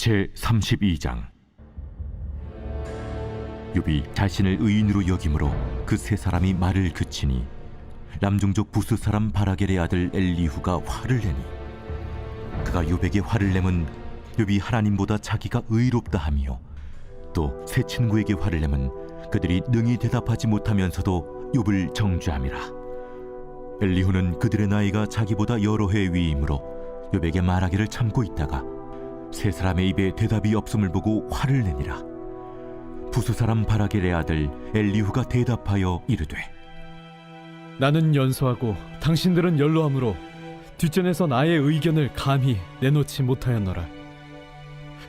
제32장. 욥이 자신을 의인으로 여김으로 그 세 사람이 말을 그치니 남종족 부스 사람 바라겔의 아들 엘리후가 화를 내니, 그가 욥에게 화를 내면 욥이 하나님보다 자기가 의롭다 하며, 또 세 친구에게 화를 내면 그들이 능히 대답하지 못하면서도 욥을 정죄함이라. 엘리후는 그들의 나이가 자기보다 여러 해 위이므로 욥에게 말하기를 참고 있다가 세 사람의 입에 대답이 없음을 보고 화를 내니라. 부스 사람 바라겔의 아들 엘리후가 대답하여 이르되, 나는 연소하고 당신들은 연로함으로 뒷전에서 나의 의견을 감히 내놓지 못하였노라.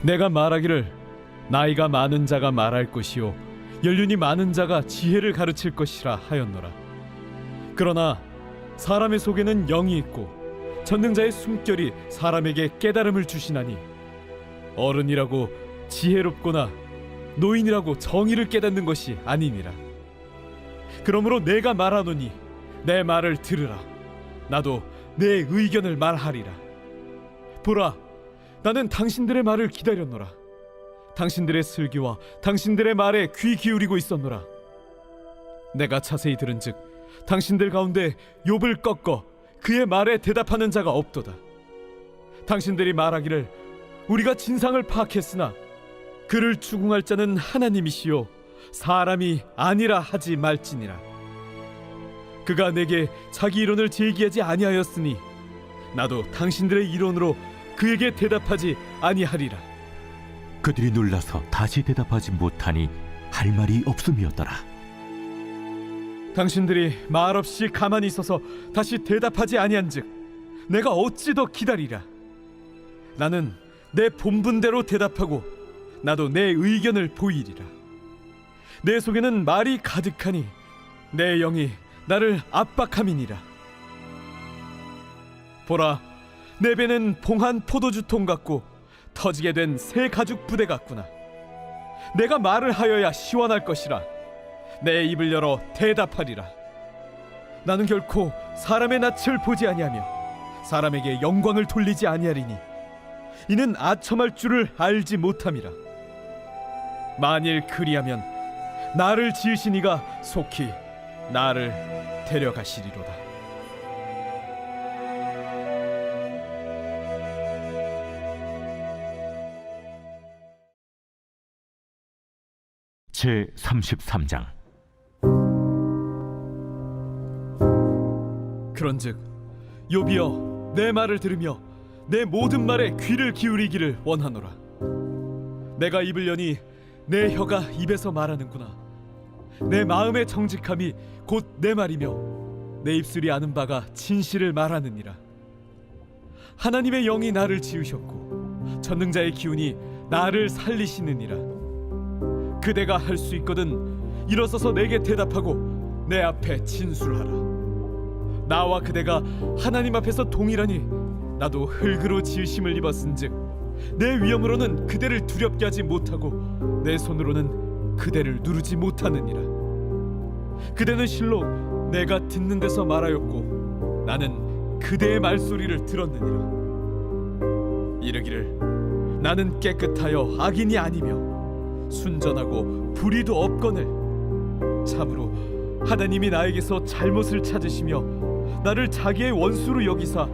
내가 말하기를 나이가 많은 자가 말할 것이요 연륜이 많은 자가 지혜를 가르칠 것이라 하였노라. 그러나 사람의 속에는 영이 있고 전능자의 숨결이 사람에게 깨달음을 주시나니, 어른이라고 지혜롭거나 노인이라고 정의를 깨닫는 것이 아니니라. 그러므로 내가 말하노니 내 말을 들으라. 나도 내 의견을 말하리라. 보라, 나는 당신들의 말을 기다렸노라. 당신들의 슬기와 당신들의 말에 귀 기울이고 있었노라. 내가 자세히 들은즉 당신들 가운데 욥을 꺾어 그의 말에 대답하는 자가 없도다. 당신들이 말하기를 우리가 진상을 파악했으나 그를 추궁할 자는 하나님이시요 사람이 아니라 하지 말지니라. 그가 내게 자기 이론을 제기하지 아니하였으니 나도 당신들의 이론으로 그에게 대답하지 아니하리라. 그들이 놀라서 다시 대답하지 못하니 할 말이 없음이었더라. 당신들이 말없이 가만히 있어서 다시 대답하지 아니한즉 내가 어찌 더 기다리랴. 나는 내 본분대로 대답하고 나도 내 의견을 보이리라. 내 속에는 말이 가득하니 내 영이 나를 압박함이니라. 보라, 내 배는 봉한 포도주통 같고 터지게 된 새 가죽 부대 같구나. 내가 말을 하여야 시원할 것이라. 내 입을 열어 대답하리라. 나는 결코 사람의 낯을 보지 아니하며 사람에게 영광을 돌리지 아니하리니 이는 아첨할 줄을 알지 못함이라. 만일 그리하면 나를 지으신 이가 속히 나를 데려가시리로다. 제33장. 그런즉 욥이여, 내 말을 들으며 내 모든 말에 귀를 기울이기를 원하노라. 내가 입을 여니 내 혀가 입에서 말하는구나. 내 마음의 정직함이 곧 내 말이며 내 입술이 아는 바가 진실을 말하느니라. 하나님의 영이 나를 지으셨고 전능자의 기운이 나를 살리시느니라. 그대가 할 수 있거든 일어서서 내게 대답하고 내 앞에 진술하라. 나와 그대가 하나님 앞에서 동일하니 나도 흙으로 지으심을 입었은즉 내 위엄으로는 그대를 두렵게 하지 못하고 내 손으로는 그대를 누르지 못하느니라. 그대는 실로 내가 듣는 데서 말하였고 나는 그대의 말소리를 들었느니라. 이르기를 나는 깨끗하여 악인이 아니며 순전하고 불의도 없거늘 참으로 하나님이 나에게서 잘못을 찾으시며 나를 자기의 원수로 여기사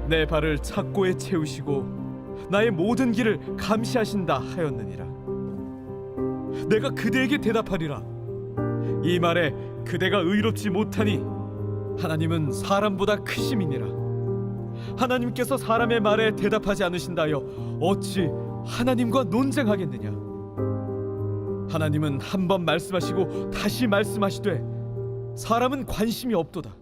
내 발을 착고에 채우시고 나의 모든 길을 감시하신다 하였느니라. 내가 그대에게 대답하리라. 이 말에 그대가 의롭지 못하니 하나님은 사람보다 크심이니라. 하나님께서 사람의 말에 대답하지 않으신다 하여 어찌 하나님과 논쟁하겠느냐. 하나님은 한 번 말씀하시고 다시 말씀하시되 사람은 관심이 없도다.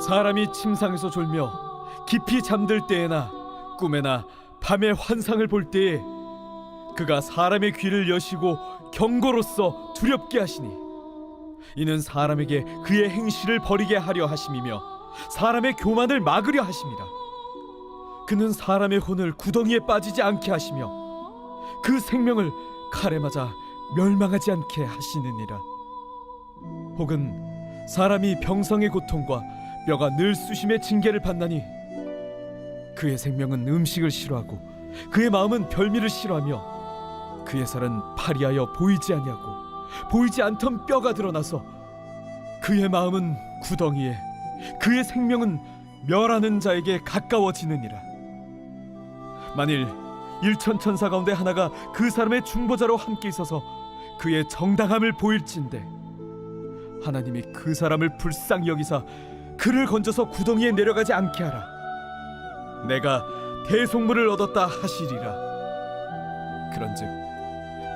사람이 침상에서 졸며 깊이 잠들 때에나 꿈에나 밤에 환상을 볼 때에 그가 사람의 귀를 여시고 경고로써 두렵게 하시니 이는 사람에게 그의 행실을 버리게 하려 하심이며 사람의 교만을 막으려 하심이라. 그는 사람의 혼을 구덩이에 빠지지 않게 하시며 그 생명을 칼에 맞아 멸망하지 않게 하시느니라. 혹은 사람이 병성의 고통과 뼈가 늘 쑤심의 징계를 받나니 그의 생명은 음식을 싫어하고 그의 마음은 별미를 싫어하며 그의 살은 파리하여 보이지 아니하고 보이지 않던 뼈가 드러나서 그의 마음은 구덩이에 그의 생명은 멸하는 자에게 가까워지느니라. 만일 일천 천사 가운데 하나가 그 사람의 중보자로 함께 있어서 그의 정당함을 보일진대 하나님이 그 사람을 불쌍히 여기사 그를 건져서 구덩이에 내려가지 않게 하라. 내가 대속물을 얻었다 하시리라. 그런즉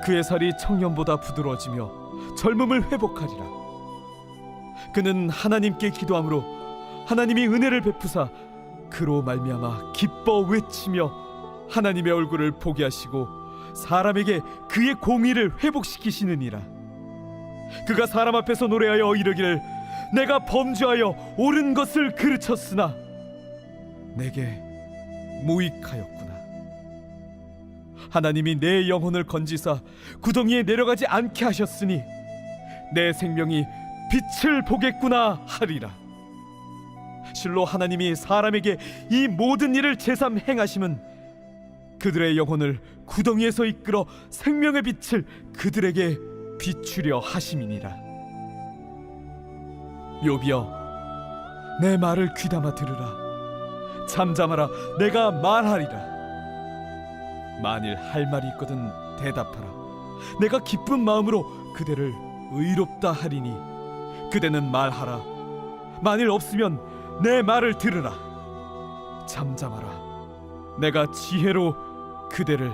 그의 살이 청년보다 부드러워지며 젊음을 회복하리라. 그는 하나님께 기도함으로 하나님이 은혜를 베푸사 그로 말미암아 기뻐 외치며 하나님의 얼굴을 보게 하시고 사람에게 그의 공의를 회복시키시느니라. 그가 사람 앞에서 노래하여 이르기를 내가 범죄하여 옳은 것을 그르쳤으나 내게 무익하였구나. 하나님이 내 영혼을 건지사 구덩이에 내려가지 않게 하셨으니 내 생명이 빛을 보겠구나 하리라. 실로 하나님이 사람에게 이 모든 일을 제삼 행하심은 그들의 영혼을 구덩이에서 이끌어 생명의 빛을 그들에게 비추려 하심이니라. 욥이여, 내 말을 귀담아 들으라. 잠잠하라, 내가 말하리라. 만일 할 말이 있거든 대답하라. 내가 기쁜 마음으로 그대를 의롭다 하리니 그대는 말하라. 만일 없으면 내 말을 들으라. 잠잠하라, 내가 지혜로 그대를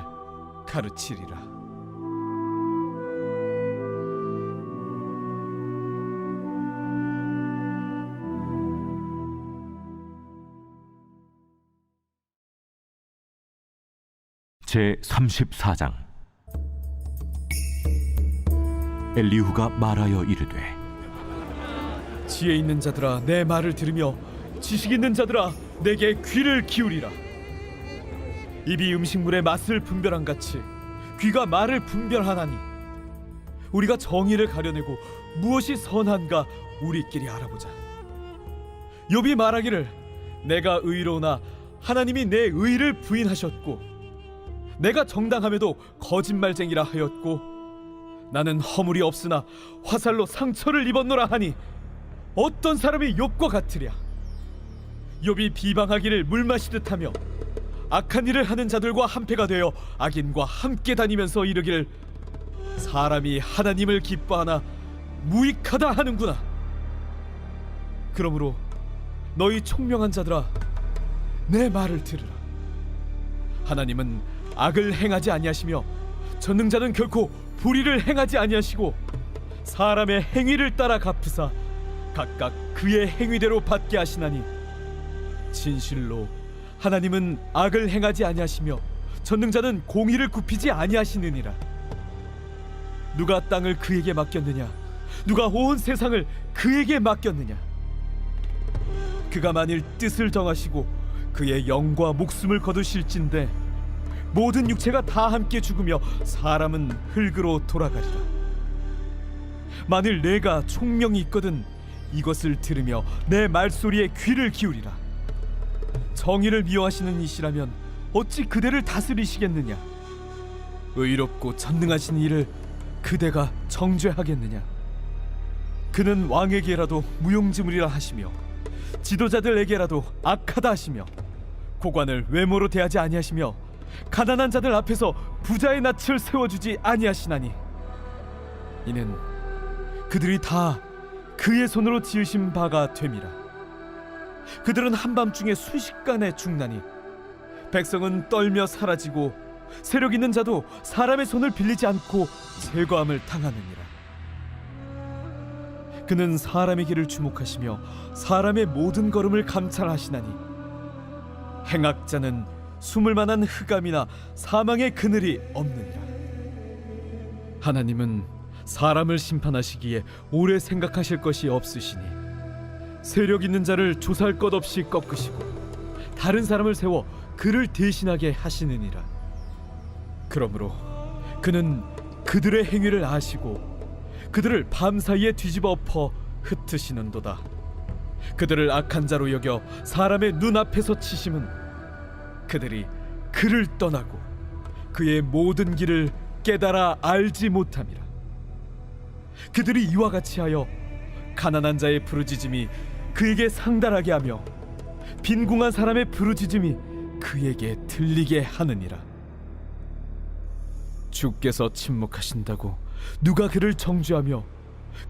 가르치리라. 제 34장. 엘리후가 말하여 이르되 지혜 있는 자들아, 내 말을 들으며 지식 있는 자들아, 내게 귀를 기울이라. 입이 음식물의 맛을 분별한 같이 귀가 말을 분별하나니 우리가 정의를 가려내고 무엇이 선한가 우리끼리 알아보자. 욥이 말하기를 내가 의로우나 하나님이 내 의를 부인하셨고 내가 정당함에도 거짓말쟁이라 하였고 나는 허물이 없으나 화살로 상처를 입었노라 하니 어떤 사람이 욥과 같으랴. 욥이 비방하기를 물 마시듯 하며 악한 일을 하는 자들과 한패가 되어 악인과 함께 다니면서 이르기를 사람이 하나님을 기뻐하나 무익하다 하는구나. 그러므로 너희 총명한 자들아, 내 말을 들으라. 하나님은 악을 행하지 아니하시며 전능자는 결코 불의를 행하지 아니하시고 사람의 행위를 따라 갚으사 각각 그의 행위대로 받게 하시나니 진실로 하나님은 악을 행하지 아니하시며 전능자는 공의를 굽히지 아니하시느니라. 누가 땅을 그에게 맡겼느냐? 누가 온 세상을 그에게 맡겼느냐? 그가 만일 뜻을 정하시고 그의 영과 목숨을 거두실진대 모든 육체가 다 함께 죽으며 사람은 흙으로 돌아가리라. 만일 내가 총명이 있거든 이것을 들으며 내 말소리에 귀를 기울이라. 정의를 미워하시는 이시라면 어찌 그대를 다스리시겠느냐? 의롭고 전능하신 이를 그대가 정죄하겠느냐? 그는 왕에게라도 무용지물이라 하시며 지도자들에게라도 악하다 하시며 고관을 외모로 대하지 아니하시며 가난한 자들 앞에서 부자의 낯을 세워주지 아니하시나니 이는 그들이 다 그의 손으로 지으신 바가 됨이라. 그들은 한밤중에 순식간에 죽나니 백성은 떨며 사라지고 세력 있는 자도 사람의 손을 빌리지 않고 제거함을 당하느니라. 그는 사람의 길을 주목하시며 사람의 모든 걸음을 감찰하시나니 행악자는 숨을 만한 흑암이나 사망의 그늘이 없느니라. 하나님은 사람을 심판하시기에 오래 생각하실 것이 없으시니 세력 있는 자를 조사할 것 없이 꺾으시고 다른 사람을 세워 그를 대신하게 하시느니라. 그러므로 그는 그들의 행위를 아시고 그들을 밤사이에 뒤집어 엎어 흩으시는도다. 그들을 악한 자로 여겨 사람의 눈앞에서 치심은 그들이 그를 떠나고 그의 모든 길을 깨달아 알지 못함이라. 그들이 이와 같이 하여 가난한 자의 부르짖음이 그에게 상달하게 하며 빈궁한 사람의 부르짖음이 그에게 들리게 하느니라. 주께서 침묵하신다고 누가 그를 정죄하며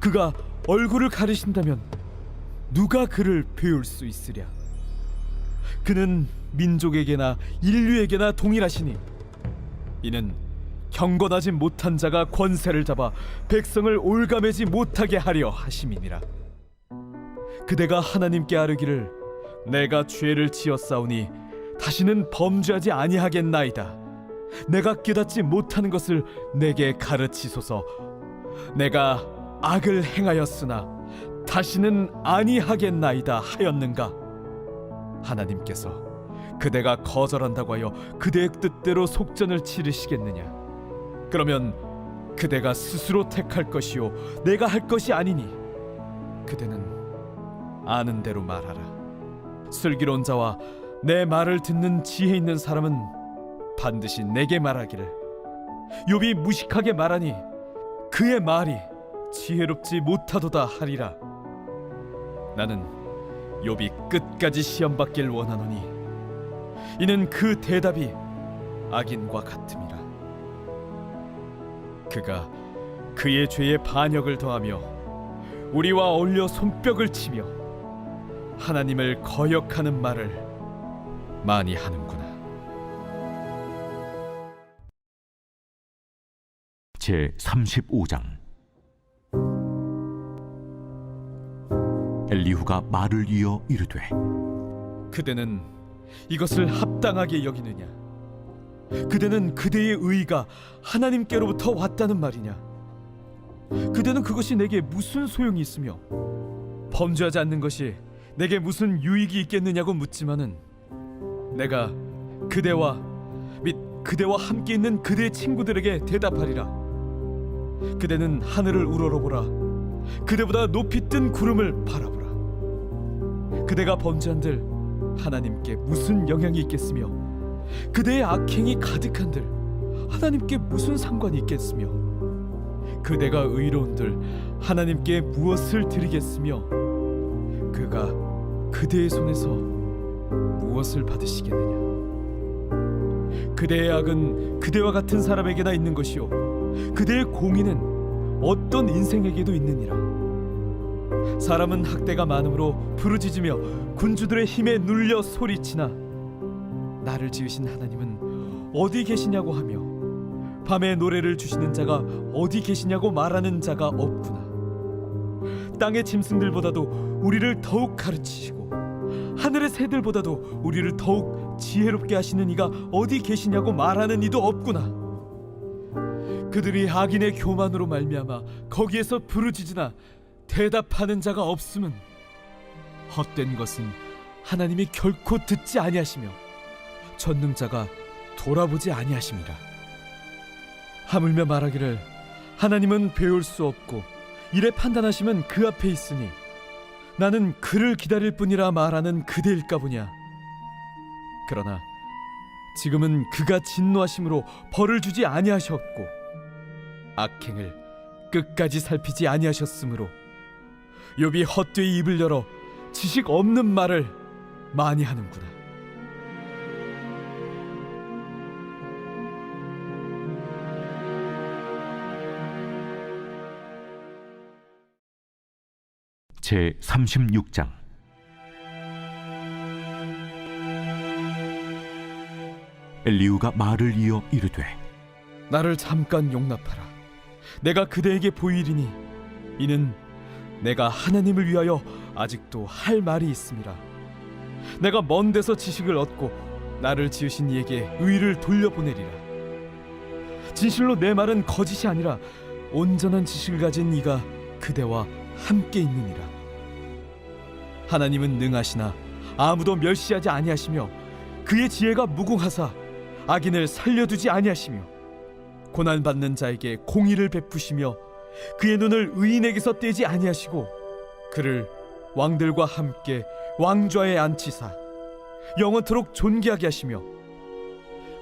그가 얼굴을 가리신다면 누가 그를 배울 수 있으랴. 그는 민족에게나 인류에게나 동일하시니 이는 경건하지 못한 자가 권세를 잡아 백성을 올가매지 못하게 하려 하심이니라. 그대가 하나님께 아뢰기를 내가 죄를 지었사오니 다시는 범죄하지 아니하겠나이다. 내가 깨닫지 못하는 것을 내게 가르치소서. 내가 악을 행하였으나 다시는 아니하겠나이다 하였는가? 하나님께서 그대가 거절한다고 하여 그대의 뜻대로 속전을 치르시겠느냐? 그러면 그대가 스스로 택할 것이요 내가 할 것이 아니니 그대는 아는 대로 말하라. 슬기로운 자와 내 말을 듣는 지혜 있는 사람은 반드시 내게 말하기를 욥이 무식하게 말하니 그의 말이 지혜롭지 못하도다 하리라. 나는 욥이 끝까지 시험받길 원하노니 이는 그 대답이 악인과 같음이라. 그가 그의 죄에 반역을 더하며 우리와 어울려 손뼉을 치며 하나님을 거역하는 말을 많이 하는구나. 제 35장. 엘리후가 말을 이어 이르되 그대는 이것을 합당하게 여기느냐? 그대는 그대의 의가 하나님께로부터 왔다는 말이냐? 그대는 그것이 내게 무슨 소용이 있으며 범죄하지 않는 것이 내게 무슨 유익이 있겠느냐고 묻지만은 내가 그대와 및 그대와 함께 있는 그대의 친구들에게 대답하리라. 그대는 하늘을 우러러보라. 그대보다 높이 뜬 구름을 바라보라. 그대가 범죄한들 하나님께 무슨 영향이 있겠으며 그대의 악행이 가득한들 하나님께 무슨 상관이 있겠으며 그대가 의로운들 하나님께 무엇을 드리겠으며 그가 그대의 손에서 무엇을 받으시겠느냐? 그대의 악은 그대와 같은 사람에게나 있는 것이요 그대의 공의는 어떤 인생에게도 있느니라. 사람은 학대가 많으므로 부르짖으며 군주들의 힘에 눌려 소리치나 나를 지으신 하나님은 어디 계시냐고 하며 밤에 노래를 주시는 자가 어디 계시냐고 말하는 자가 없구나. 땅의 짐승들보다도 우리를 더욱 가르치시고 하늘의 새들보다도 우리를 더욱 지혜롭게 하시는 이가 어디 계시냐고 말하는 이도 없구나. 그들이 악인의 교만으로 말미암아 거기에서 부르짖으나 대답하는 자가 없음은 헛된 것은 하나님이 결코 듣지 아니하시며 전능자가 돌아보지 아니하심이라. 하물며 말하기를 하나님은 배울 수 없고 이래 판단하심은 그 앞에 있으니 나는 그를 기다릴 뿐이라 말하는 그대일까 보냐. 그러나 지금은 그가 진노하심으로 벌을 주지 아니하셨고 악행을 끝까지 살피지 아니하셨으므로 욥이 헛되이 입을 열어 지식 없는 말을 많이 하는구나. 제 36장. 엘리후가 말을 이어 이르되 나를 잠깐 용납하라. 내가 그대에게 보이리니 이는 내가 하나님을 위하여 아직도 할 말이 있음이라. 내가 먼 데서 지식을 얻고 나를 지으신 이에게 의를 돌려보내리라. 진실로 내 말은 거짓이 아니라 온전한 지식을 가진 이가 그대와 함께 있느니라. 하나님은 능하시나 아무도 멸시하지 아니하시며 그의 지혜가 무궁하사 악인을 살려두지 아니하시며 고난받는 자에게 공의를 베푸시며 그의 눈을 의인에게서 떼지 아니하시고 그를 왕들과 함께 왕좌에 앉히사 영원토록 존귀하게 하시며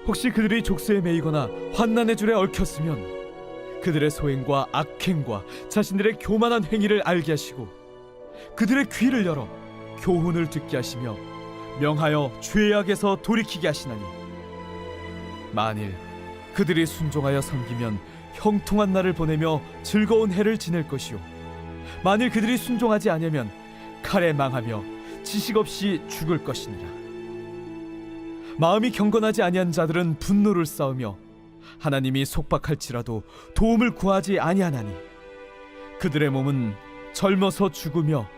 혹시 그들이 족쇄에 매이거나 환난의 줄에 얽혔으면 그들의 소행과 악행과 자신들의 교만한 행위를 알게 하시고 그들의 귀를 열어 교훈을 듣게 하시며 명하여 죄악에서 돌이키게 하시나니 만일 그들이 순종하여 섬기면 형통한 날을 보내며 즐거운 해를 지낼 것이요 만일 그들이 순종하지 아니하면 칼에 망하며 지식 없이 죽을 것이니라. 마음이 경건하지 아니한 자들은 분노를 쌓으며 하나님이 속박할지라도 도움을 구하지 아니하나니 그들의 몸은 젊어서 죽으며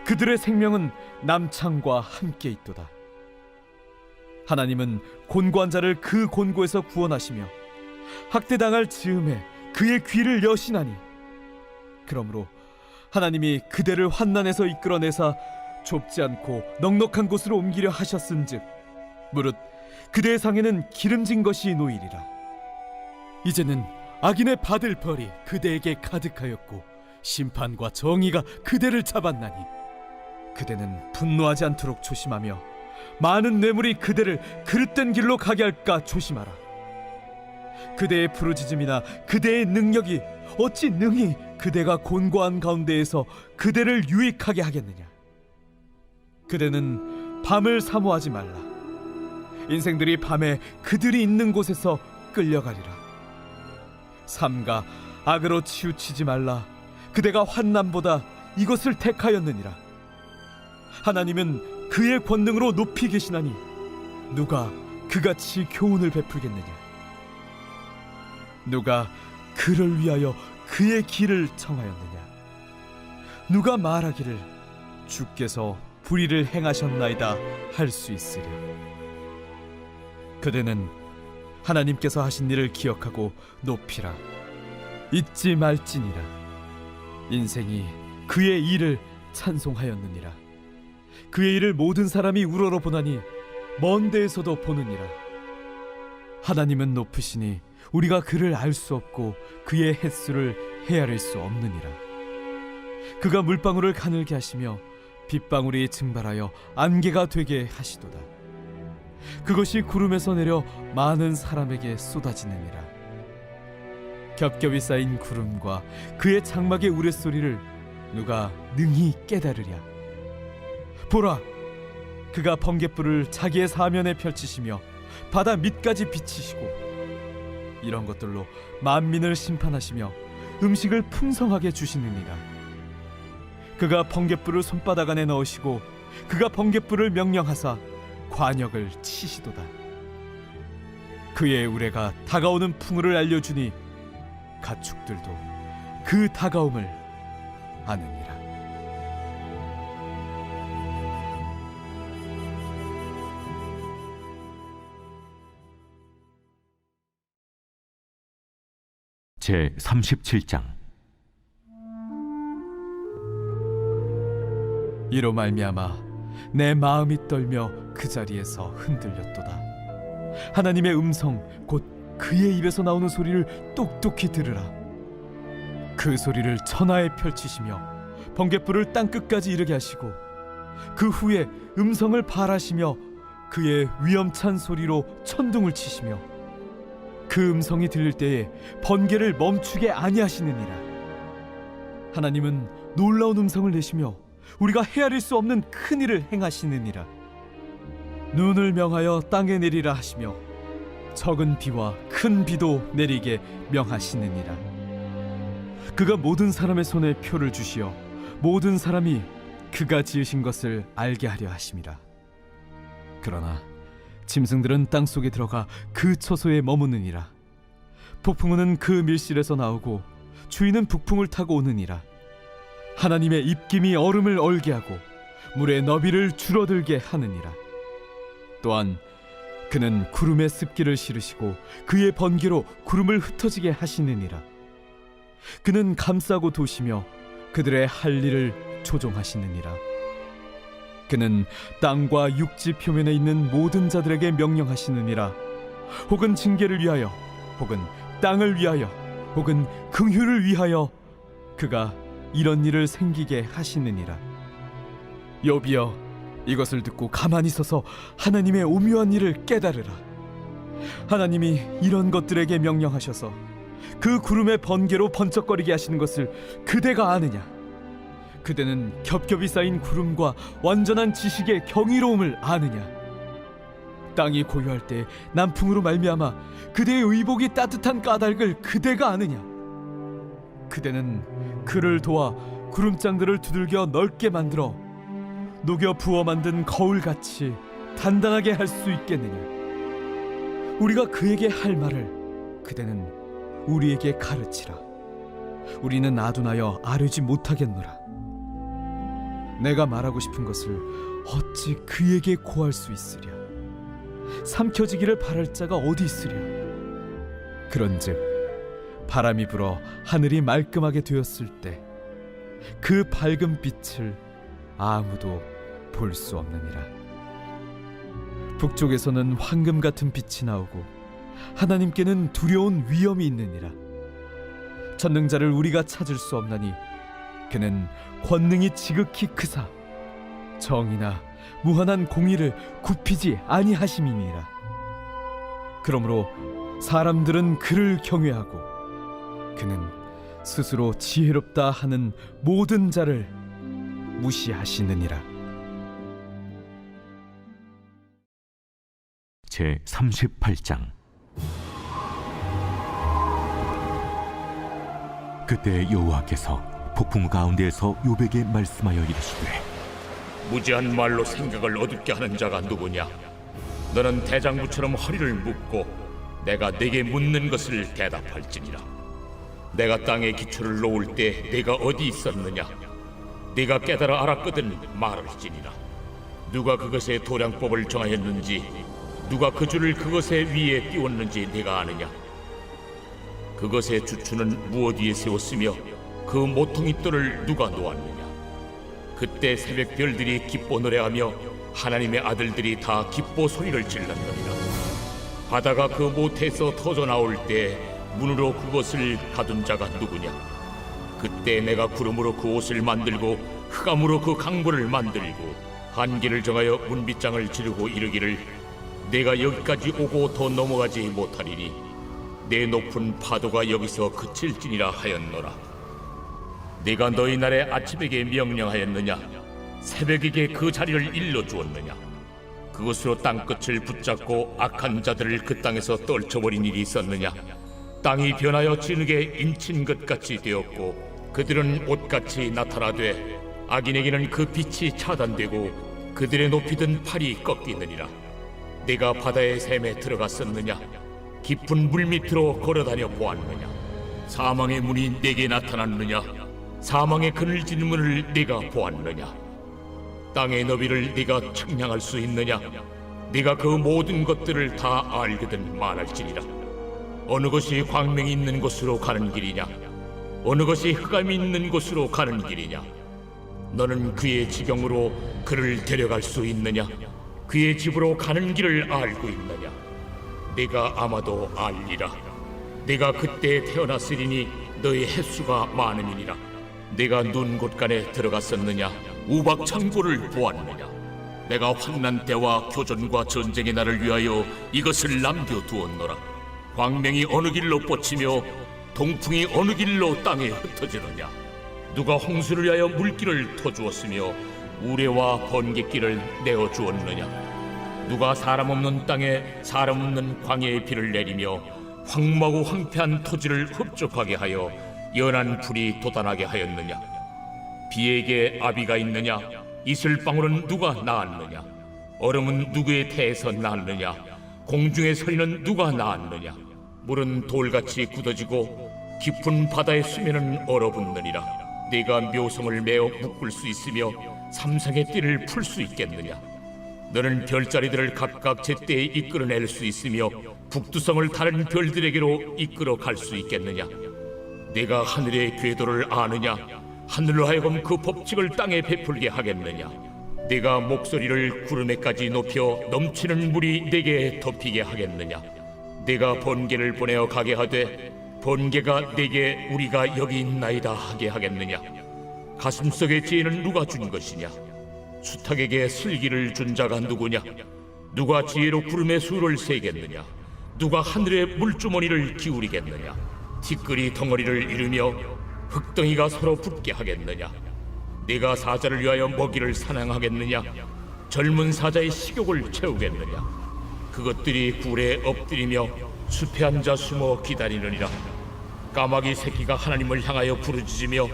그들의 생명은 남창과 함께 있도다. 하나님은 곤고한 자를 그 곤고에서 구원하시며 학대당할 즈음에 그의 귀를 여시나니 그러므로 하나님이 그대를 환난에서 이끌어내사 좁지 않고 넉넉한 곳으로 옮기려 하셨은즉 무릇 그대의 상에는 기름진 것이 놓이리라. 이제는 악인의 받을 벌이 그대에게 가득하였고 심판과 정의가 그대를 잡았나니 그대는 분노하지 않도록 조심하며 많은 뇌물이 그대를 그릇된 길로 가게 할까 조심하라. 그대의 부르짖음이나 그대의 능력이 어찌 능히 그대가 곤고한 가운데에서 그대를 유익하게 하겠느냐. 그대는 밤을 사모하지 말라. 인생들이 밤에 그들이 있는 곳에서 끌려가리라. 삼가 악으로 치우치지 말라. 그대가 환난보다 이것을 택하였느니라. 하나님은 그의 권능으로 높이 계시나니 누가 그같이 교훈을 베풀겠느냐. 누가 그를 위하여 그의 길을 청하였느냐. 누가 말하기를 주께서 불의를 행하셨나이다 할 수 있으랴. 그대는 하나님께서 하신 일을 기억하고 높이라. 잊지 말지니라. 인생이 그의 일을 찬송하였느니라. 그의 일을 모든 사람이 우러러 보나니 먼 데에서도 보느니라. 하나님은 높으시니 우리가 그를 알 수 없고 그의 횟수를 헤아릴 수 없느니라. 그가 물방울을 가늘게 하시며 빗방울이 증발하여 안개가 되게 하시도다. 그것이 구름에서 내려 많은 사람에게 쏟아지느니라. 겹겹이 쌓인 구름과 그의 장막의 우레소리를 누가 능히 깨달으랴. 보라, 그가 번갯불을 자기의 사면에 펼치시며 바다 밑까지 비치시고 이런 것들로 만민을 심판하시며 음식을 풍성하게 주시느니라. 그가 번갯불을 손바닥 안에 넣으시고 그가 번갯불을 명령하사 관역을 치시도다. 그의 우레가 다가오는 풍우를 알려주니 가축들도 그 다가옴을 아느니라. 제 37장. 이로 말미암아 내 마음이 떨며 그 자리에서 흔들렸도다. 하나님의 음성 곧 그의 입에서 나오는 소리를 똑똑히 들으라. 그 소리를 천하에 펼치시며 번갯불을 땅끝까지 이르게 하시고 그 후에 음성을 발하시며 그의 위엄찬 소리로 천둥을 치시며 그 음성이 들릴 때에 번개를 멈추게 아니하시느니라. 하나님은 놀라운 음성을 내시며 우리가 헤아릴 수 없는 큰 일을 행하시느니라. 눈을 명하여 땅에 내리라 하시며 적은 비와 큰 비도 내리게 명하시느니라. 그가 모든 사람의 손에 표를 주시어 모든 사람이 그가 지으신 것을 알게 하려 하심이라. 그러나 짐승들은 땅속에 들어가 그 처소에 머무느니라. 폭풍우는 그 밀실에서 나오고 추위는 북풍을 타고 오느니라. 하나님의 입김이 얼음을 얼게 하고 물의 너비를 줄어들게 하느니라. 또한 그는 구름에 습기를 실으시고 그의 번개로 구름을 흩어지게 하시느니라. 그는 감싸고 도시며 그들의 할 일을 조종하시느니라. 그는 땅과 육지 표면에 있는 모든 자들에게 명령하시느니라. 혹은 징계를 위하여 혹은 땅을 위하여 혹은 긍휼을 위하여 그가 이런 일을 생기게 하시느니라. 욥이여, 이것을 듣고 가만히 서서 하나님의 오묘한 일을 깨달으라. 하나님이 이런 것들에게 명령하셔서 그 구름의 번개로 번쩍거리게 하시는 것을 그대가 아느냐? 그대는 겹겹이 쌓인 구름과 완전한 지식의 경이로움을 아느냐? 땅이 고요할 때 남풍으로 말미암아 그대의 의복이 따뜻한 까닭을 그대가 아느냐? 그대는 그를 도와 구름장들을 두들겨 넓게 만들어 녹여 부어 만든 거울같이 단단하게 할 수 있겠느냐? 우리가 그에게 할 말을 그대는 우리에게 가르치라. 우리는 아둔하여 아뢰지 못하겠노라. 내가 말하고 싶은 것을 어찌 그에게 고할 수 있으랴? 삼켜지기를 바랄 자가 어디 있으랴? 그런즉 바람이 불어 하늘이 말끔하게 되었을 때 그 밝은 빛을 아무도 볼 수 없느니라. 북쪽에서는 황금 같은 빛이 나오고 하나님께는 두려운 위엄이 있느니라. 전능자를 우리가 찾을 수 없나니 그는 권능이 지극히 크사 정의나 무한한 공의를 굽히지 아니하심이니라. 그러므로 사람들은 그를 경외하고 그는 스스로 지혜롭다 하는 모든 자를 무시하시느니라. 제 38장. 그때 여호와께서 폭풍 가운데에서 욥에게 말씀하여 이르시되 무지한 말로 생각을 어둡게 하는 자가 누구냐? 너는 대장부처럼 허리를 묶고 내가 네게 묻는 것을 대답할지니라. 내가 땅에 기초를 놓을 때 네가 어디 있었느냐? 네가 깨달아 알았거든 말할지니라. 누가 그것의 도량법을 정하였는지, 누가 그 줄을 그것의 위에 띄웠는지 네가 아느냐? 그것의 주추는 무엇 위에 세웠으며 그 모퉁이 돌을 누가 놓았느냐? 그때 새벽 별들이 기뻐 노래하며 하나님의 아들들이 다 기뻐 소리를 질렀느니라. 바다가 그 모태에서 터져 나올 때 문으로 그것을 가둔 자가 누구냐? 그때 내가 구름으로 그 옷을 만들고 흑암으로 그 강보를 만들고 한계를 정하여 문빗장을 지르고 이르기를 내가 여기까지 오고 더 넘어가지 못하리니 내 높은 파도가 여기서 그칠지니라 하였노라. 네가 너희 날에 아침에게 명령하였느냐? 새벽에게 그 자리를 일러주었느냐? 그것으로 땅끝을 붙잡고 악한 자들을 그 땅에서 떨쳐버린 일이 있었느냐? 땅이 변하여 진흙에 인친 것 같이 되었고 그들은 옷같이 나타나되 악인에게는 그 빛이 차단되고 그들의 높이 든 팔이 꺾이느니라. 네가 바다의 샘에 들어갔었느냐? 깊은 물 밑으로 걸어다녀 보았느냐? 사망의 문이 네게 나타났느냐? 사망의 그늘진 문을 네가 보았느냐? 땅의 너비를 네가 측량할 수 있느냐? 네가 그 모든 것들을 다 알거든 말할지니라. 어느 것이 광명이 있는 곳으로 가는 길이냐? 어느 것이 흑암이 있는 곳으로 가는 길이냐? 너는 그의 지경으로 그를 데려갈 수 있느냐? 그의 집으로 가는 길을 알고 있느냐? 네가 아마도 알리라. 네가 그때 태어났으리니 너의 횟수가 많음이니라. 네가 눈 곳간에 들어갔었느냐? 우박 창고를 보았느냐? 내가 환난 때와 교전과 전쟁의 날을 위하여 이것을 남겨두었노라. 광명이 어느 길로 뻗치며 동풍이 어느 길로 땅에 흩어지느냐? 누가 홍수를 위하여 물길을 터주었으며 우레와 번갯길을 내어주었느냐? 누가 사람 없는 땅에 사람 없는 광야의 비를 내리며 황무하고 황폐한 토지를 흡족하게 하여 연한 풀이 돋아나게 하였느냐? 비에게 아비가 있느냐? 이슬방울은 누가 낳았느냐? 얼음은 누구의 태에서 낳았느냐? 공중의 서리는 누가 낳았느냐? 물은 돌같이 굳어지고 깊은 바다의 수면은 얼어붙느니라. 네가 묘성을 메어 묶을 수 있으며 삼성의 띠를 풀 수 있겠느냐? 너는 별자리들을 각각 제때에 이끌어낼 수 있으며 북두성을 다른 별들에게로 이끌어 갈 수 있겠느냐? 네가 하늘의 궤도를 아느냐? 하늘로 하여금 그 법칙을 땅에 베풀게 하겠느냐? 네가 목소리를 구름에까지 높여 넘치는 물이 네게 덮이게 하겠느냐? 네가 번개를 보내어 가게 하되 번개가 네게 우리가 여기 있나이다 하게 하겠느냐? 가슴속의 지혜는 누가 준 것이냐? 수탉에게 슬기를 준 자가 누구냐? 누가 지혜로 구름의 수를 세겠느냐? 누가 하늘의 물주머니를 기울이겠느냐? 티끌이 덩어리를 이루며 흙덩이가 서로 붙게 하겠느냐? 네가 사자를 위하여 먹이를 사냥하겠느냐? 젊은 사자의 식욕을 채우겠느냐? 그것들이 굴에 엎드리며 숲에 앉아 숨어 기다리느니라. 까마귀 새끼가 하나님을 향하여 부르짖으며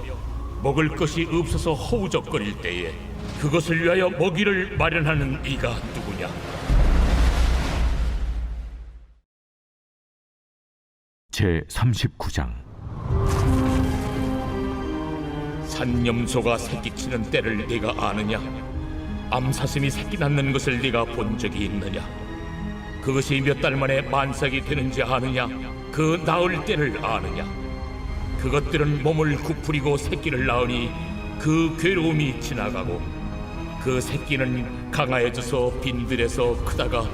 먹을 것이 없어서 허우적거릴 때에 그것을 위하여 먹이를 마련하는 이가 누구냐? 제 39장. 산염소가 새끼치는 때를 네가 아느냐? 암사슴이 새끼 낳는 것을 네가 본 적이 있느냐? 그것이 몇 달 만에 만삭이 되는지 아느냐? 그 낳을 때를 아느냐? 그것들은 몸을 구부리고 새끼를 낳으니 그 괴로움이 지나가고 그 새끼는 강하여져서 빈들에서 크다가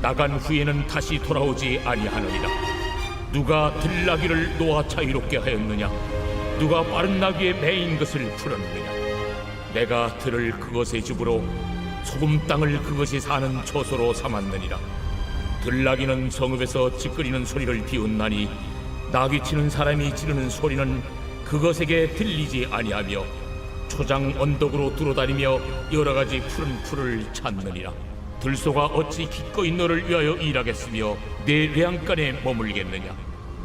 나간 후에는 다시 돌아오지 아니하느니라. 누가 들나귀를 놓아 자유롭게 하였느냐? 누가 빠른 나귀에 매인 것을 풀었느냐? 내가 들을 그것의 집으로 소금 땅을 그것이 사는 처소로 삼았느니라. 들나귀는 성읍에서 찌끄리는 소리를 비웃나니 나귀치는 사람이 지르는 소리는 그것에게 들리지 아니하며 초장 언덕으로 두루다니며 여러 가지 푸른 풀을 찾느니라. 들소가 어찌 기꺼이 너를 위하여 일하겠으며 내 외양간에 머물겠느냐?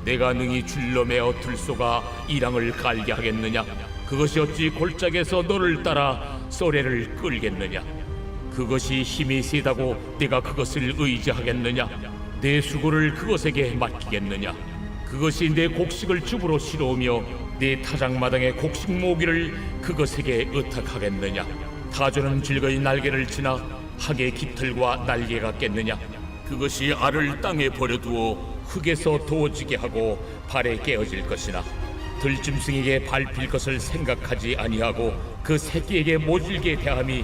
내가 능히 줄로 매어 들소가 이랑을 갈게 하겠느냐? 그것이 어찌 골짜기에서 너를 따라 쏘래를 끌겠느냐? 그것이 힘이 세다고 내가 그것을 의지하겠느냐? 내 수고를 그것에게 맡기겠느냐? 그것이 내 곡식을 줍으로 실어오며 내 타작마당의 곡식 모기를 그것에게 의탁하겠느냐? 타조는 즐거이 날개를 치나 학의 깃털과 날개가 깼느냐? 그것이 알을 땅에 버려두어 흙에서 도어지게 하고 발에 깨어질 것이나 들짐승에게 밟힐 것을 생각하지 아니하고 그 새끼에게 모질게 대함이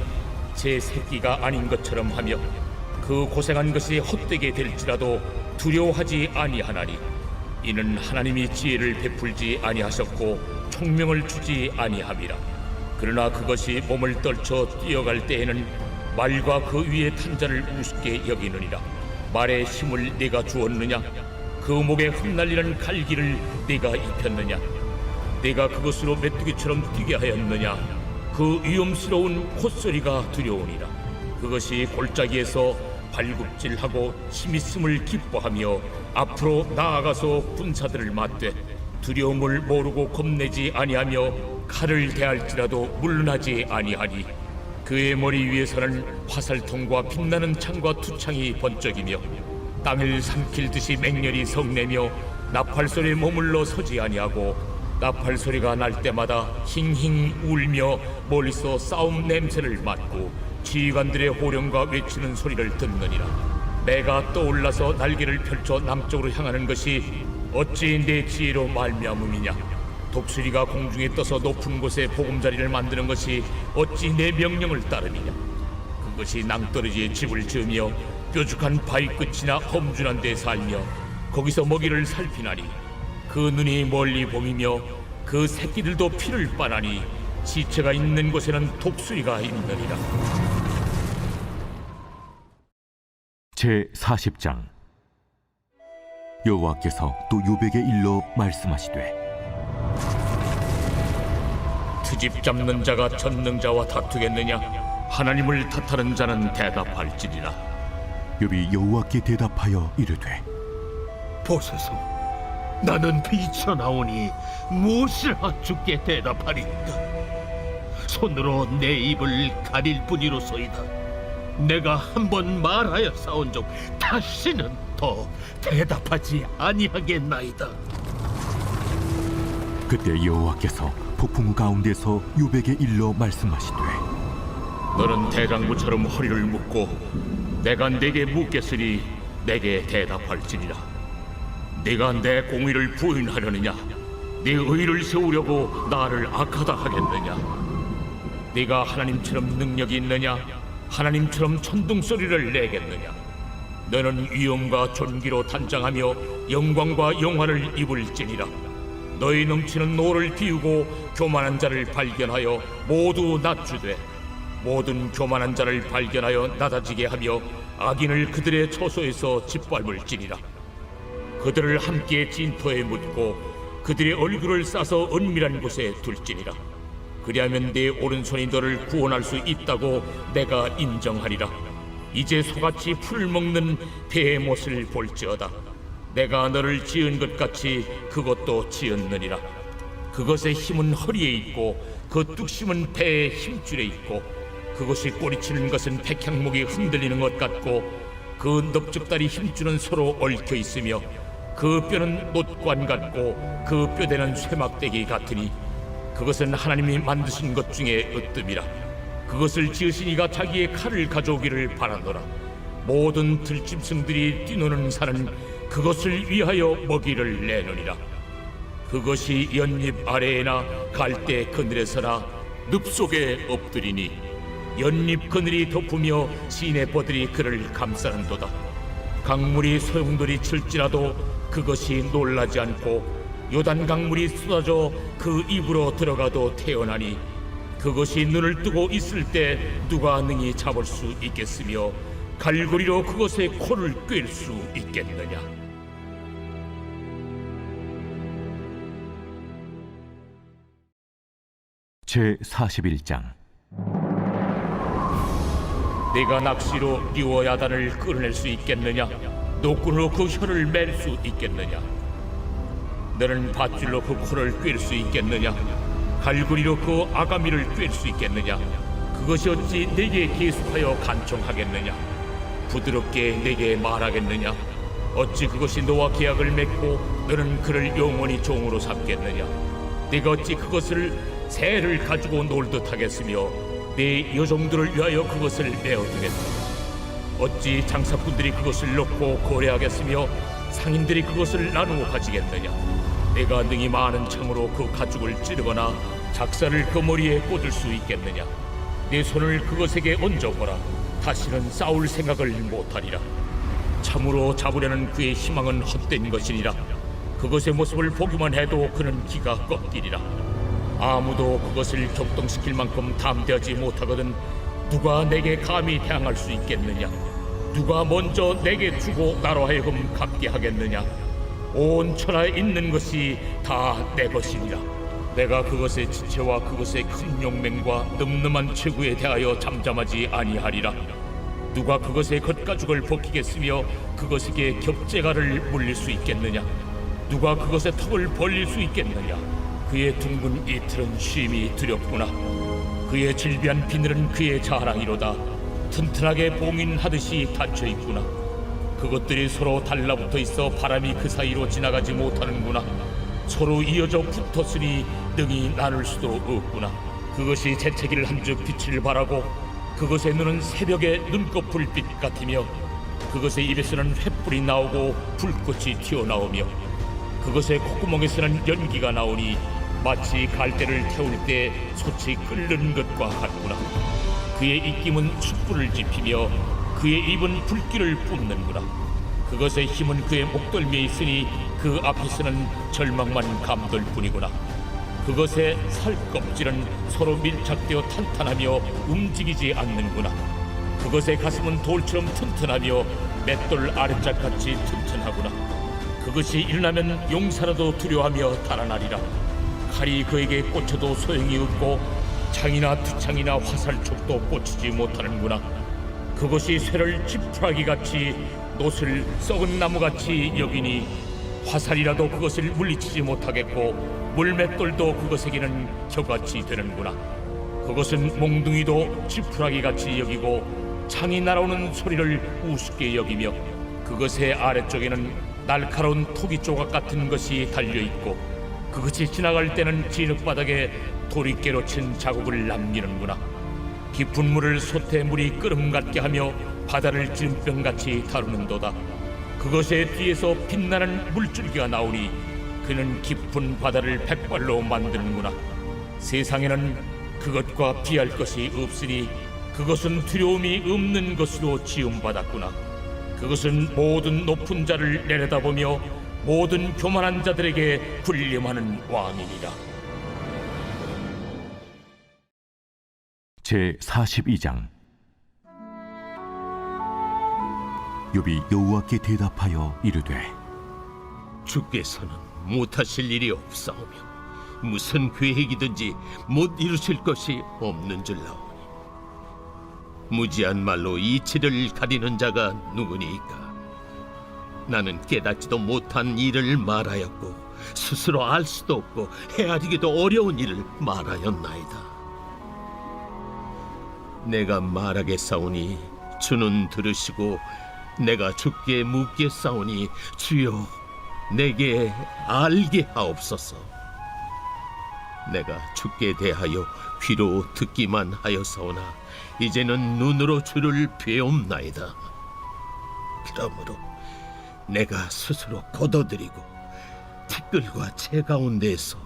제 새끼가 아닌 것처럼 하며 그 고생한 것이 헛되게 될지라도 두려워하지 아니하나니 이는 하나님이 지혜를 베풀지 아니하셨고 총명을 주지 아니함이라. 그러나 그것이 몸을 떨쳐 뛰어갈 때에는 말과 그 위에 탄 자를 우습게 여기느니라. 말에 힘을 네가 주었느냐? 그 목에 흩날리는 갈기를 네가 입혔느냐? 네가 그것으로 메뚜기처럼 뛰게 하였느냐? 그 위험스러운 콧소리가 두려우니라. 그것이 골짜기에서 발굽질하고 힘있음을 기뻐하며 앞으로 나아가서 군사들을 맞되 두려움을 모르고 겁내지 아니하며 칼을 대할지라도 물러나지 아니하니 그의 머리 위에서는 화살통과 빛나는 창과 투창이 번쩍이며 땅을 삼킬 듯이 맹렬히 성내며 나팔 소리에 머물러 서지 아니하고 나팔 소리가 날 때마다 힝힝 울며 멀리서 싸움 냄새를 맡고 지휘관들의 호령과 외치는 소리를 듣느니라. 내가 떠올라서 날개를 펼쳐 남쪽으로 향하는 것이 어찌 내 지혜로 말미암음이냐? 독수리가 공중에 떠서 높은 곳에 보금자리를 만드는 것이 어찌 내 명령을 따르느냐? 그것이 낭떠러지에 집을 지으며 뾰족한 바위 끝이나 험준한 데 살며 거기서 먹이를 살피나니 그 눈이 멀리 봄이며 그 새끼들도 피를 빠나니 시체가 있는 곳에는 독수리가 있느니라. 제 40장. 여호와께서 또 요백에 일러 말씀하시되 트집 잡는 자가 전능자와 다투겠느냐? 하나님을 탓하는 자는 대답할지니라. 욥이 여호와께 대답하여 이르되 보소서, 나는 비쳐나오니 무엇을 주께 대답하리까? 손으로 내 입을 가릴 뿐이로소이다. 내가 한번 말하여 싸운 적 다시는 더 대답하지 아니하겠나이다. 그때 여호와께서 폭풍우 가운데서 요백에 일러 말씀하시되 너는 대장부처럼 허리를 묶고 내가 네게 묻겠으니 내게 대답할지니라. 네가 내 공의를 부인하려느냐? 네 의를 세우려고 나를 악하다 하겠느냐? 네가 하나님처럼 능력이 있느냐? 하나님처럼 천둥소리를 내겠느냐? 너는 위엄과 존귀로 단장하며 영광과 영화를 입을지니라. 너희 넘치는 노를 비우고 교만한 자를 발견하여 모두 낮추되 모든 교만한 자를 발견하여 낮아지게 하며 악인을 그들의 처소에서 짓밟을지니라. 그들을 함께 진토에 묻고 그들의 얼굴을 싸서 은밀한 곳에 둘지니라. 그리하면 내 오른손이 너를 구원할 수 있다고 내가 인정하리라. 이제 소같이 풀을 먹는 배의 못을 볼지어다. 내가 너를 지은 것 같이 그것도 지었느니라. 그것의 힘은 허리에 있고 그 뚝심은 배의 힘줄에 있고 그것이 꼬리치는 것은 백향목이 흔들리는 것 같고 그 넓적다리 힘줄은 서로 얽혀 있으며 그 뼈는 놋관 같고 그 뼈대는 쇠막대기 같으니 그것은 하나님이 만드신 것 중에 으뜸이라. 그것을 지으신 이가 자기의 칼을 가져오기를 바라노라. 모든 들짐승들이 뛰노는 산은 그것을 위하여 먹이를 내느니라. 그것이 연잎 아래에나 갈대 그늘에서나 늪 속에 엎드리니 연잎 그늘이 덮으며 시내버들이 그를 감싸는도다. 강물이 소용돌이 칠지라도 그것이 놀라지 않고 요단 강물이 쏟아져 그 입으로 들어가도 태어나니 그것이 눈을 뜨고 있을 때 누가 능히 잡을 수 있겠으며 갈고리로 그것의 코를 꿰일 수 있겠느냐. 제 41장. 네가 낚시로 리워야단을 끌어낼 수 있겠느냐? 노끈으로 그 혀를 맬 수 있겠느냐? 너는 밧줄로 그 코를 꿰일 수 있겠느냐? 갈고리로 그 아가미를 꿰일 수 있겠느냐? 그것이 어찌 내게 계속하여 간청하겠느냐? 부드럽게 내게 말하겠느냐? 어찌 그것이 너와 계약을 맺고 너는 그를 영원히 종으로 삼겠느냐? 네가 어찌 그것을 새를 가지고 놀듯 하겠으며 네 여종들을 위하여 그것을 내어두겠느냐? 어찌 장사꾼들이 그것을 넣고 거래하겠으며 상인들이 그것을 나누어 가지겠느냐? 내가 능히 많은 창으로 그 가죽을 찌르거나 작사를 그 머리에 꽂을 수 있겠느냐? 내 손을 그것에게 얹어보라. 다시는 싸울 생각을 못하리라. 참으로 잡으려는 그의 희망은 헛된 것이니라. 그것의 모습을 보기만 해도 그는 기가 꺾이리라. 아무도 그것을 격동시킬 만큼 담대하지 못하거든 누가 내게 감히 대항할 수 있겠느냐? 누가 먼저 내게 주고 나로 하여금 갚게 하겠느냐? 온 천하에 있는 것이 다 내 것이니라. 내가 그것의 지체와 그것의 큰 용맹과 늠름한 체구에 대하여 잠잠하지 아니하리라. 누가 그것의 겉가죽을 벗기겠으며 그것에게 겹재갈을 물릴 수 있겠느냐? 누가 그것의 턱을 벌릴 수 있겠느냐? 그의 둥근 이틀은 쉼이 두렵구나. 그의 질비한 비늘은 그의 자랑이로다. 튼튼하게 봉인하듯이 닫혀있구나. 그것들이 서로 달라붙어 있어 바람이 그 사이로 지나가지 못하는구나. 서로 이어져 붙었으니 능히 나눌 수도 없구나. 그것이 재채기를 한즉 빛을 발하고 그것의 눈은 새벽의 눈꽃 불빛 같으며 그것의 입에서는 횃불이 나오고 불꽃이 튀어나오며 그것의 콧구멍에서는 연기가 나오니 마치 갈대를 태울 때 솥이 끓는 것과 같구나. 그의 입김은 숯불을 지피며 그의 입은 불길을 뿜는구나. 그것의 힘은 그의 목덜미에 있으니 그 앞에서는 절망만 감돌 뿐이구나. 그것의 살껍질은 서로 밀착되어 탄탄하며 움직이지 않는구나. 그것의 가슴은 돌처럼 튼튼하며 맷돌 아랫짝같이 튼튼하구나. 그것이 일어나면 용사라도 두려워하며 달아나리라. 칼이 그에게 꽂혀도 소용이 없고 창이나 투창이나 화살촉도 꽂히지 못하는구나. 그것이 쇠를 지푸라기같이 놋을 썩은 나무같이 여기니 화살이라도 그것을 물리치지 못하겠고 물맷돌도 그것에게는 혀같이 되는구나. 그것은 몽둥이도 지푸라기같이 여기고 창이 날아오는 소리를 우습게 여기며 그것의 아래쪽에는 날카로운 토기 조각 같은 것이 달려있고 그것이 지나갈 때는 진흙바닥에 도리깨로 친 자국을 남기는구나. 깊은 물을 솥에 물이 끓음 같게 하며 바다를 찌른병같이 다루는도다. 그것의 뒤에서 빛나는 물줄기가 나오니 그는 깊은 바다를 백발로 만드는구나. 세상에는 그것과 비할 것이 없으니 그것은 두려움이 없는 것으로 지음받았구나. 그것은 모든 높은 자를 내려다보며 모든 교만한 자들에게 군림하는 왕이니라. 제 42장. 욥이 여호와께 대답하여 이르되 주께서는 못하실 일이 없사오며 무슨 계획이든지 못 이루실 것이 없는 줄 나오니 무지한 말로 이치를 가리는 자가 누구니까? 나는 깨닫지도 못한 일을 말하였고 스스로 알 수도 없고 헤아리기도 어려운 일을 말하였나이다. 내가 말하겠사오니 주는 들으시고 내가 주께 묻겠사오니 주여 내게 알게 하옵소서. 내가 주께 대하여 귀로 듣기만 하였사오나 이제는 눈으로 주를 배옵나이다. 그러므로 내가 스스로 거둬들이고 티끌과 채 가운데서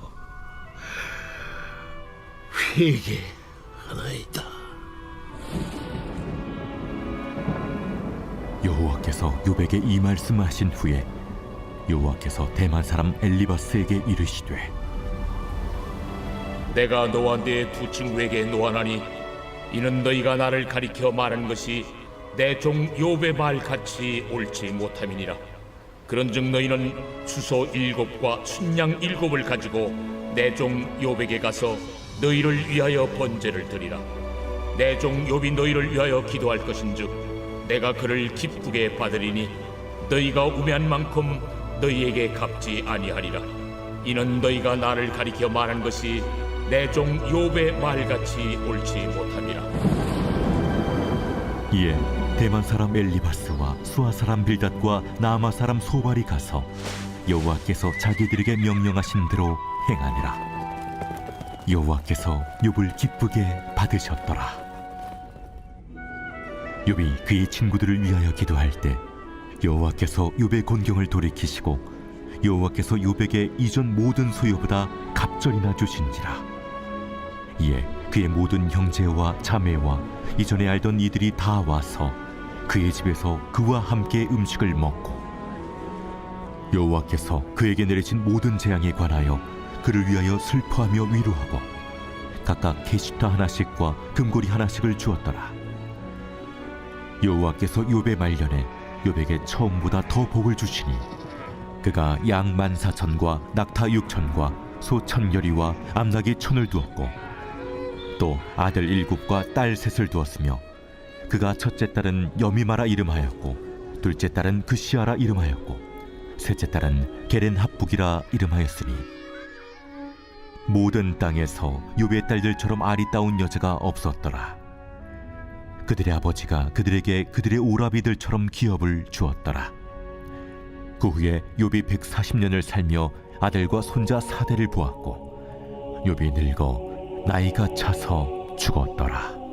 회개하나이다. 여호와께서 욥에게 이 말씀하신 후에 여호와께서 대만 사람 엘리바스에게 이르시되 내가 너와 네 두 친구에게 노하나니 이는 너희가 나를 가리켜 말한 것이 내 종 욥의 말 같이 옳지 못함이니라. 그런즉 너희는 수소 7과 순양 7을 가지고 내 종 욥에게 가서 너희를 위하여 번제를 드리라. 내 종 욥이 너희를 위하여 기도할 것인즉 내가 그를 기쁘게 받으리니 너희가 우매한 만큼 너희에게 갚지 아니하리라. 이는 너희가 나를 가리켜 말한 것이 내 종 욥의 말같이 옳지 못함이라. 이에 대만 사람 엘리바스와 수아 사람 빌닷과 나아마 사람 소발이 가서 여호와께서 자기들에게 명령하신 대로 행하니라. 여호와께서 욥을 기쁘게 받으셨더라. 욥이 그의 친구들을 위하여 기도할 때 여호와께서 욥의 곤경을 돌이키시고 여호와께서 욥에게 이전 모든 소유보다 갑절이나 주신지라. 이에 그의 모든 형제와 자매와 이전에 알던 이들이 다 와서 그의 집에서 그와 함께 음식을 먹고 여호와께서 그에게 내리신 모든 재앙에 관하여 그를 위하여 슬퍼하며 위로하고 각각 게시타 하나씩과 금고리 하나씩을 주었더라. 여호와께서 욥의 말년에 욥에게 처음보다 더 복을 주시니 그가 양 14,000과 낙타 6,000과 소 1,000여리와 암낙이 1,000을 두었고 또 아들 7과 딸 3을 두었으며 그가 첫째 딸은 여미마라 이름하였고 둘째 딸은 그시아라 이름하였고 셋째 딸은 게렌합북이라 이름하였으니 모든 땅에서 욥의 딸들처럼 아리따운 여자가 없었더라. 그들의 아버지가 그들에게 그들의 오라비들처럼 기업을 주었더라. 그 후에 욥이 140년을 살며 아들과 손자 4대를 보았고 욥이 늙어 나이가 차서 죽었더라.